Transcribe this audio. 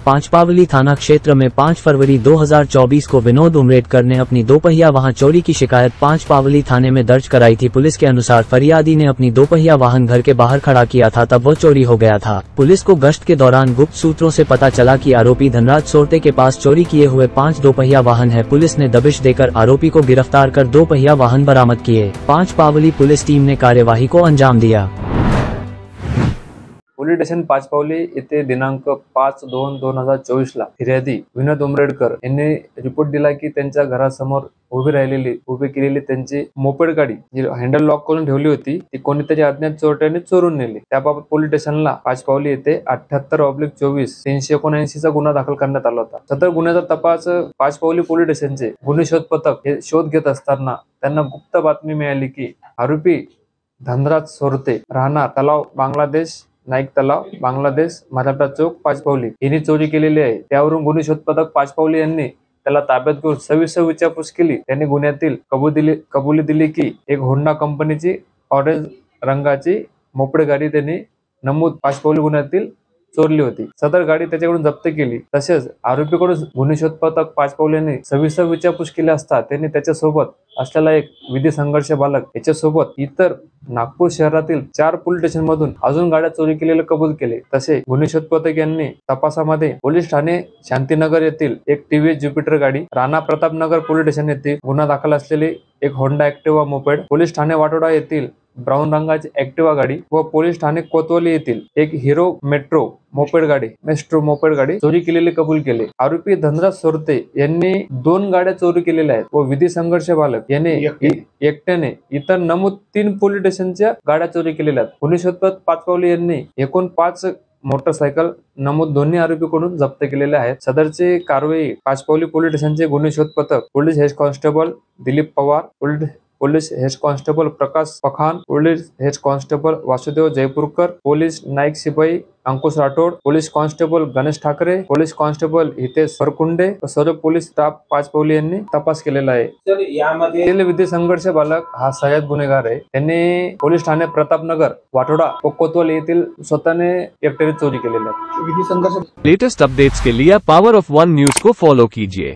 पांचपावली थाना क्षेत्र में 5 फरवरी 2024 को विनोद उमरेडकर ने अपनी दोपहिया वाहन चोरी की शिकायत पांचपावली थाने में दर्ज कराई थी। पुलिस के अनुसार फरियादी ने अपनी दोपहिया वाहन घर के बाहर खड़ा किया था, तब वो चोरी हो गया था। पुलिस को गश्त के दौरान गुप्त सूत्रों से पता चला कि आरोपी धनराज सोरते के पास चोरी किए हुए 5 दोपहिया वाहन है। पुलिस ने दबिश देकर आरोपी को गिरफ्तार कर दोपहिया वाहन बरामद किए। पांचपावली पुलिस टीम ने कार्यवाही को अंजाम दिया। पोलीस स्टेशन पाचपावली येथे दिनांक 5/2/2024 ला फिर्यादी विनोद उमरेडकर यांनी रिपोर्ट दिला की त्यांच्या घरासमोर उभी केलेली त्यांची मोपेड गाडी जी हँडल लॉक करून ठेवली होती ती कोणीतरी अज्ञात चोरट्याने चोरून नेली। त्याबाबत पोलीस स्टेशनला पाचपावली येथे 78/24 379 चा गुन्हा दाखल करण्यात आला होता। सदर गुन्ह्याचा तपास पाचपावली पोलीस स्टेशनचे गुन्हे शोध पथक हे शोध घेत असताना त्यांना गुप्त बातमी मिळाली की आरोपी धनराज सोरते राहणार तलाव बांगलादेश नाईक तलाव बांगलादेश मराठा चौक पाचपावली यांनी चोरी केलेली आहे। त्यावरून गुन्हे शोध पथक पाचपावली यांनी त्याला ताब्यात घेऊन सविस्तर विचारपूस केली। त्यांनी गुन्ह्यातील कबुली दिली की एक होंडा कंपनीची ऑरेंज रंगाची मोपेड गाडी त्यांनी नमूद पाचपावली गुन्ह्यातील चोरली होती। सदर गाडी त्याच्याकडून जप्त केली। तसेच आरोपीकडून गुन्हे शोध पथक पाचपावली यांनी सविस्तर विचारपूस केली असता त्यांनी त्याच्यासोबत असलेला एक विधी संघर्ष बालक याच्यासोबत इतर नागपूर शहरातील 4 पोलीस स्टेशन मधून अजून गाड्या चोरी केलेले कबूल केले। तसे गुन्हे शोध पथक यांनी तपासामध्ये पोलीस ठाणे शांतीनगर येथील एक टीव्हीएस ज्युपिटर गाडी, राणा प्रतापनगर पोलीस स्टेशन येथे गुन्हा दाखल असलेली एक होंडा ऍक्टिवा मोपेड, पोलीस ठाणे वाटोडा येथील ब्राऊन रंगाची ऍक्टिवा गाडी व पोलीस ठाणे कोतवाली येथील एक हिरो मेस्ट्रो मोपेड गाडी चोरी केलेले कबूल केले। आरोपी धनराज सोरते यांनी 2 गाड्या चोरी केलेल्या आहेत व विधी संघर्ष बालक याने एकट्याने इतर नमूद 3 पोलीस स्टेशनच्या गाड्या चोरी केलेल्या आहेत। गुन्हे शोध पथक पाचपावली यांनी एकूण 5 मोटरसायकल नमूद दोन्ही आरोपीकडून जप्त केलेले आहेत। सदरची कारवाई पाचपावली पोलीस स्टेशनचे गुन्हे शोध पथक police head constable Dilip Pawar, police head constable Prakash Pakhan, police head constable Vasudev Jaipurkar, police Naik सिपाई Ankush Rathod, police constable Ganesh Thackeray, police constable Hitesh Farkunde व सर्व पोलीस स्टाफ पाचपावली यांनी तपास केलेला आहे। सर यामध्ये विधी संघर्ष बालक हा सहाय्यक गुन्हेगार आहे। त्यांनी पोलीस ठाणे प्रतापनगर वाटोडा व कोतवाली येथील स्वतःने एकट्याने चोरी केलेली आहे। विधी संघर्ष लेटेस्ट अपडेट्स के लिए पावर ऑफ वन न्यूज को फॉलो कीजिए।